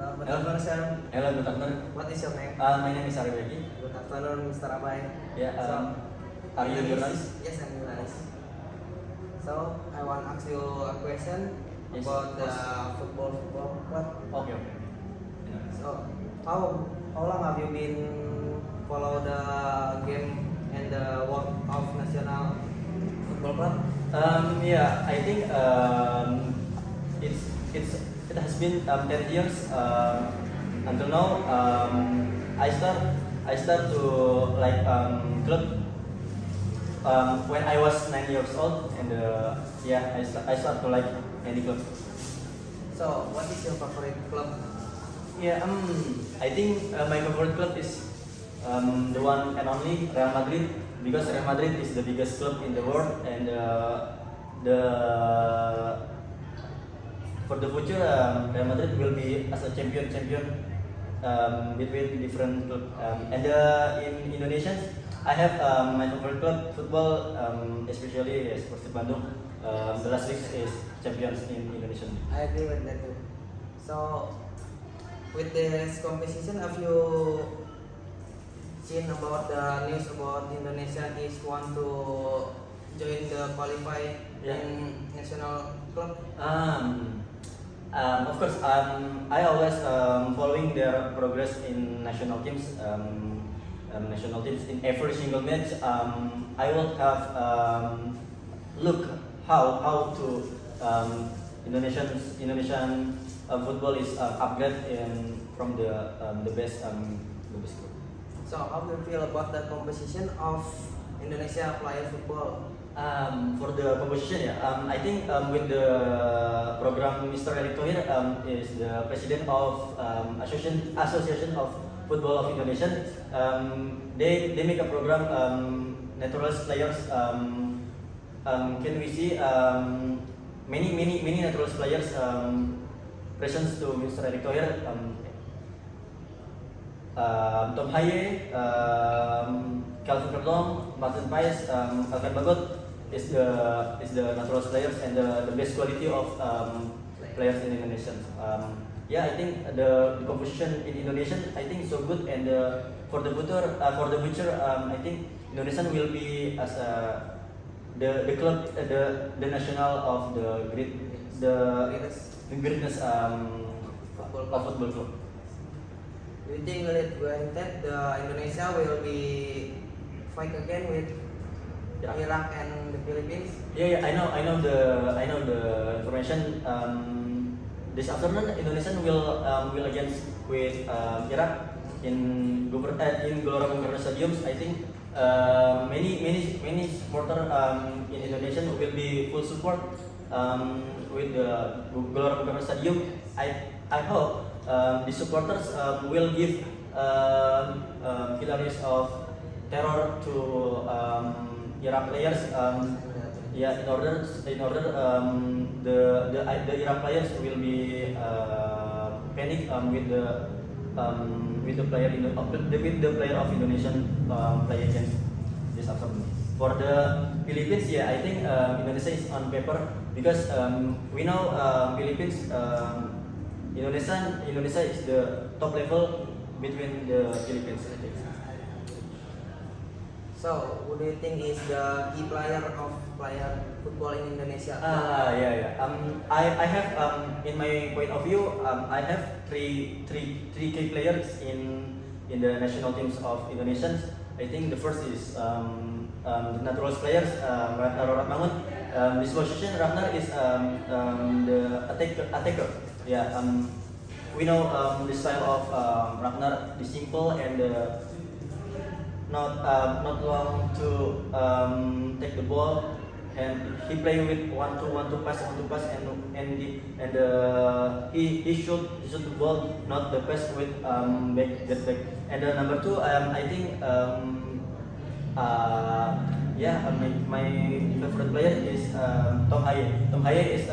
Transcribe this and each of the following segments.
Good afternoon, sir. Hello, good afternoon. What is your name? My name is Aribeki. Good afternoon, Mr. Abai. Yeah, are you a journalist? Yes, I'm a journalist. So, I want to ask you a question Yes, about of the course. football club. Okay. So, how long have you been follow the game and the work of national football club? Yeah, I think it has been 10 years until now. I start to like club when I was 9 years old, and yeah, I start to like any club. So, what is your favorite club? Yeah, I think my favorite club is the one and only Real Madrid, because Real Madrid is the biggest club in the world, and the for the future Real Madrid will be as a champion between different club. And in Indonesia, I have my favorite club football, especially Persib Bandung. The last week is champions in Indonesia. I agree with that too. So, with this competition, have you seen about the news about Indonesia is want to join the qualify in national club? Of course, I always following their progress in national teams. In every single match. I will have look how to Indonesian football is upgrade from the best club. So, how do you feel about the composition of Indonesia player football? For the composition, I think with the program, Mr. Erick Thohir is the president of Association of Football of Indonesia. They make a program naturalized players. Can we see many naturalized players presents to Mr. Erick Thohir. Tom Haye, Calvin Verdong, Martin Paes, Alkan Bagot is the natural players and the best quality of players in Indonesia. Yeah, I think the composition in Indonesia I think so good, and for the future I think Indonesia will be as the club the national of the greatness football club. Do you think that when that the Indonesia will be fight again with Iraq and the Philippines? Yeah, I know the information. This afternoon, Indonesia will against with Iraq in Gelora Bung Karno Stadium. I think many supporter in Indonesia will be full support with the Gelora Bung Karno Stadium. I hope the supporters will give hilarious of terror to Iraq players. Yeah, in order the Iraq players will be panic with the player of Indonesian play against this afternoon. For the Philippines, yeah, I think Indonesia is on paper, because we know Philippines. Indonesia is the top level between the Philippines. So, who do you think is the key player of player football in Indonesia? Yeah. I have in my point of view, I have three key players in the national teams of Indonesia. I think the first is the natural players, Ratnar Ratmangun. This position, Ratnar is the attacker. Yeah, we know the style of Ragnar, the simple and not long to take the ball, and he play with one to pass, and he shoot the ball, not the pass with get back. And number two, I think my favorite player is Tom Haye. Tom Haye is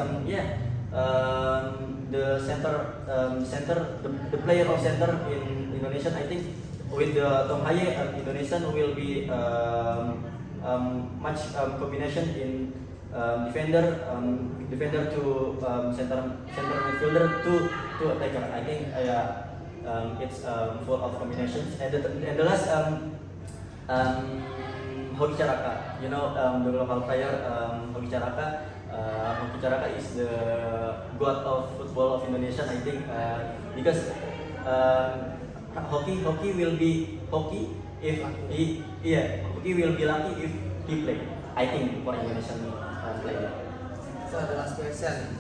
the the player of center in Indonesia. I think with the Tom Haye, Indonesia will be much combination defender to center midfielder to attacker. I think it's full of combinations. And the last Hoki Caraka, you know, the local player Hoki Caraka. Hoki Caraka is the god of football of Indonesia. I think because Hoki will be Hoki if Hoki will be lucky if he play. I think for Indonesian player. So the last question,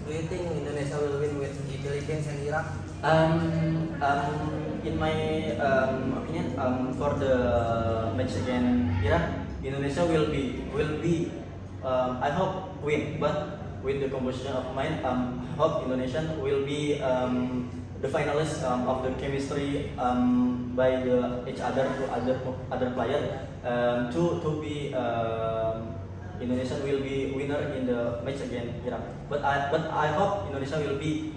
do you think Indonesia will win with the Philippines and Iraq? In my opinion, for the match against Iraq, Indonesia will be I hope win, but with the composition of mind, hope Indonesia will be the finalist of the chemistry by each other to other player to be Indonesia will be winner in the match against Iraq. But I hope Indonesia will be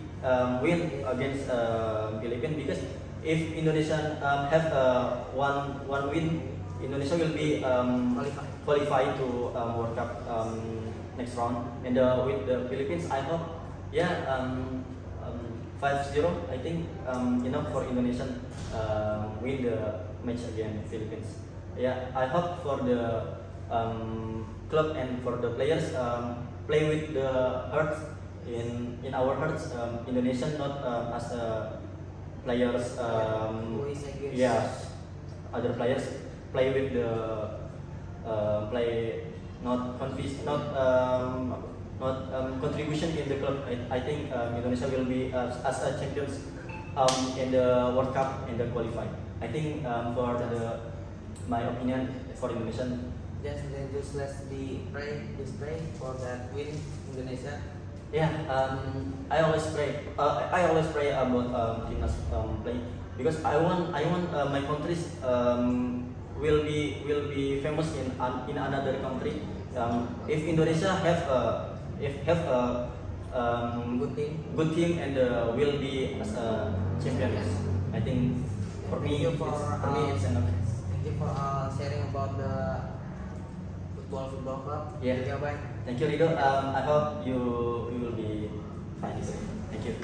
win against Philippines, because if Indonesia have one win, Indonesia will be qualified to World Cup next round. And with the Philippines, I hope 5-0. I think enough for Indonesia win the match against Philippines. I hope for the club and for the players play with the hearts in our hearts. Indonesia not as players Who is against? other players play with the play not contribution in the club. I think Indonesia will be as a champions in the World Cup and the qualify. I think for my opinion for Indonesia. Just let's pray for that win Indonesia. I always pray. I always pray about Timnas play, because I want my countries will be famous in another country. If Indonesia have a good team and will be as a champions. I think for me it's enough. Thank you for sharing about the football club. Yeah. Bye. Thank you, Rido. I hope you will be fine. Thank you.